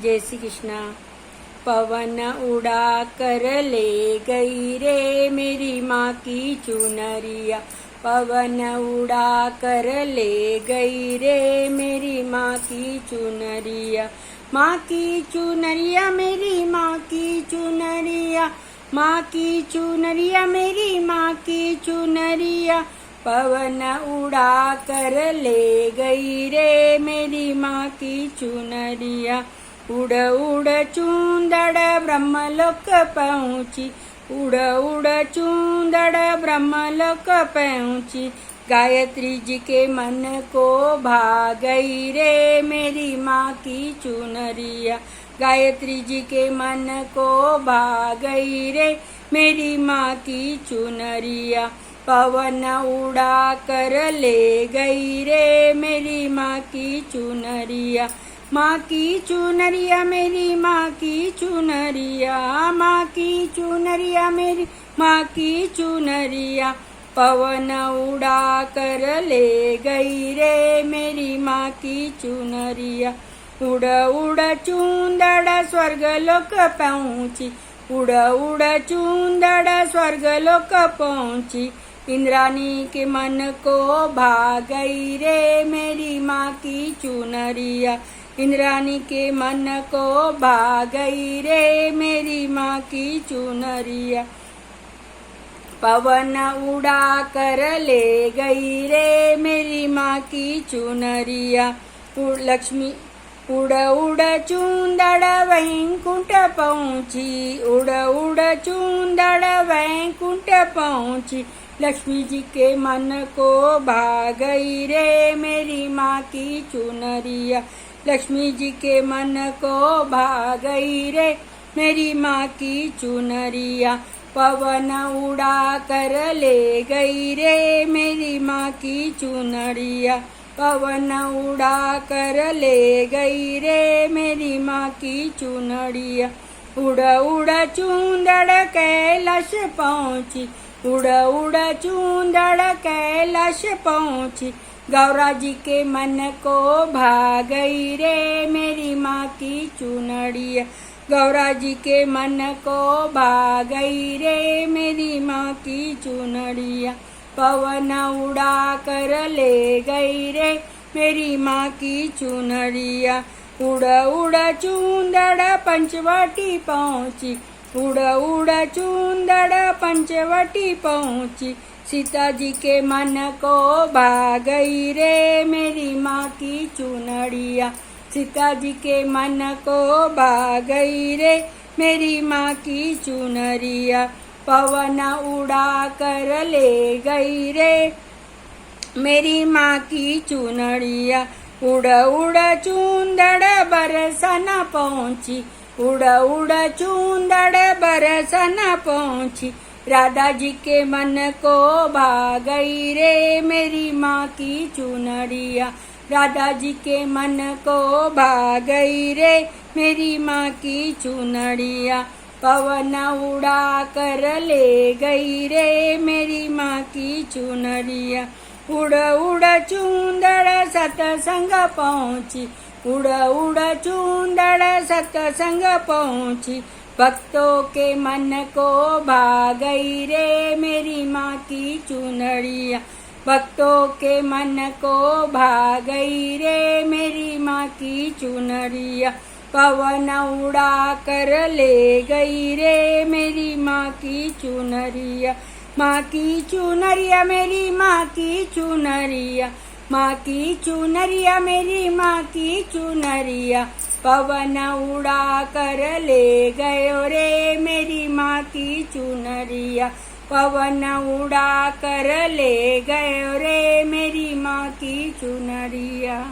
जय श्री कृष्णा। पवन उड़ा कर ले गई रे मेरी माँ की चुनरिया, पवन उड़ा कर ले गई रे मेरी माँ की चुनरिया। माँ की चुनरिया मेरी माँ की चुनरिया, माँ की चुनरिया मेरी माँ की चुनरिया, पवन उड़ा कर ले गई रे मेरी माँ की चुनरिया। उड़ उड़ चूंदड़ ब्रह्मलोक पहुँची, उड़ उड़ चूंदड़ ब्रह्मलोक पहुँची, गायत्री जी के मन को भा गई रे मेरी माँ की चुनरिया, गायत्री जी के मन को भा गई रे मेरी माँ की चुनरिया। पवन उड़ा कर ले गई रे मेरी माँ की चुनरिया। माँ की चुनरिया मेरी माँ की चुनरिया, माँ की चुनरिया मेरी माँ की चुनरिया, पवन उड़ा कर ले गई रे मेरी माँ की चुनरिया। उड़ उड़ चूंदड़ स्वर्गलोक पहुँची, उड़ उड़ चूंदड़ स्वर्गलोक पहुँची, इंद्राणी के मन को भा गई रे मेरी माँ की चुनरिया, इंद्राणी के मन को भा गई रे मेरी माँ की चुनरिया। पवन उड़ा कर ले गई रे मेरी माँ की चुनरिया। लक्ष्मी उड़ उड़ चूंदड़ वैकुंठ पहुँची, उड़ उड़ चूंदड़ वैकुंठ पहुँची, लक्ष्मी जी के मन को भा गई रे मेरी माँ की चुनरिया, लक्ष्मी जी के मन को भा गई रे मेरी माँ की चुनरिया। पवन उड़ा कर ले गई रे मेरी माँ की चुनरिया, पवन उड़ा कर ले गई रे मेरी माँ की चुनरिया। उड़ उड़ चूंदड़ कैलाश पहुँची, उड़ उड़ चूंदड़ कैलाश पहुँची, गौरा जी के मन को भा गई रे मेरी माँ की चुनरिया, गौरा जी के मन को भा गई रे मेरी माँ की चुनरिया। पवन उड़ा कर ले गई रे मेरी माँ की चुनरिया। उड़ उड़ चूंदड़ पंचवटी पहुँची, उड़ उड़ चूंदड़ पंचवटी पहुँची, सीता जी के मन को भा गई रे मेरी माँ की चुनरिया, सीता जी के मन को भा गई रे मेरी माँ की चुनरिया। पवन उड़ा कर ले गई रे मेरी माँ की चुनरिया। उड़ उड़ चूंदड़ बरसन पहुँची, उड़ उड़ चूंदड़ बरसन पहुँची, राधा जी के मन को भा गई रे मेरी माँ की चुनरिया, राधा जी के मन को भा गई रे मेरी माँ की चुनरिया। पवन उड़ा कर ले गई रे मेरी माँ की चुनरिया। उड़ उड़ चूंदड़ सतसंग पहुँची, उड़ उड़ चूंदड़ सतसंग पहुँची, भक्तों के मन को भा गई रे मेरी माँ की चुनरिया, भक्तों के मन को भा गई रे मेरी माँ की चुनरिया। पवन उड़ा कर ले गई रे मेरी माँ की चुनरिया। माँ की चुनरिया मेरी माँ की चुनरिया, माँ की चुनरिया मेरी माँ की चुनरिया, पवन उड़ा कर ले गयो रे मेरी माँ की चुनरिया, पवन उड़ा कर ले गयो रे मेरी माँ की चुनरिया।